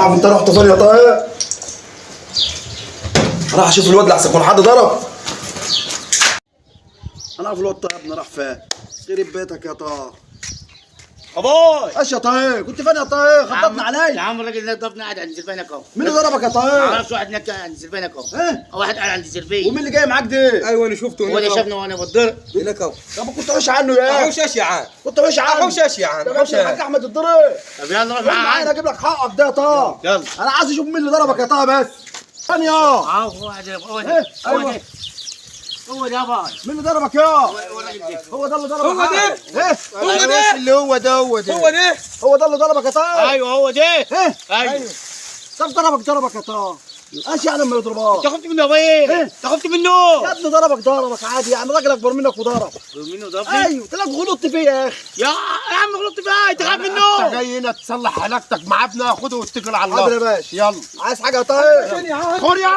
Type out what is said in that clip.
اعرف انت رحت فين يا طارق. راح اشوف الواد لحسن يكون حد ضرب. انا اعرف الواد طارق يا ابني راح فين. خرب بيتك يا طارق. ابوي ايش يا طارق؟ كنت فين يا طارق؟ خبطنا علي. يا عم الراجل ده ضربنا قاعد عند زربانك اهو. مين اللي ضربك يا ما طارق؟ اعرفش واحد هناك عند زربانك اهو. ايه؟ واحد قاعد عند زربين. ومين اللي جاي معاك ده؟ ايوه انا شفته هو اللي شافني وانا بتضرب. هناك اهو. طب كنت وش عنه يا احوش ايش يا عم؟ كنت وش عنه. احوش ايش يا عم؟ ده ابن الحاج احمد الضرب. طب يلا روح معايا معايا. اجيب لك حقك ده يا طه. يلا. انا عايز اشوف مين اللي ضربك يا طه بس. ثانية. هو واحد هو ده إيه؟ هو أيوة. ده هو ده باي. مين اللي ضربك يا؟ هو الراجل ده. هو ده اللي ضربك. هو ده؟ ايه؟ هو ده اللي هو ده هو ده هو ده اللي ضربك يا طه. ايوه هو ده. ايه؟ ايوه. طب ضربك يا طه. ايش يعني لما يضربك؟ انت خفت منه يا ابوي؟ إيه؟ انت خفت منه؟ يا ابني ضربك عادي يعني راجل اكبر منك وضرب. منه ضربني؟ ايوه تلاقيك غلطت فيه يا اخي. يا عم غلطت فيها انت خايف انت منه؟ جاي هنا تصلح علاقتك مع ابنك، خده واتكل على حاضر يا الله. باشا. يلا عايز حاجه يا طه؟ خد يا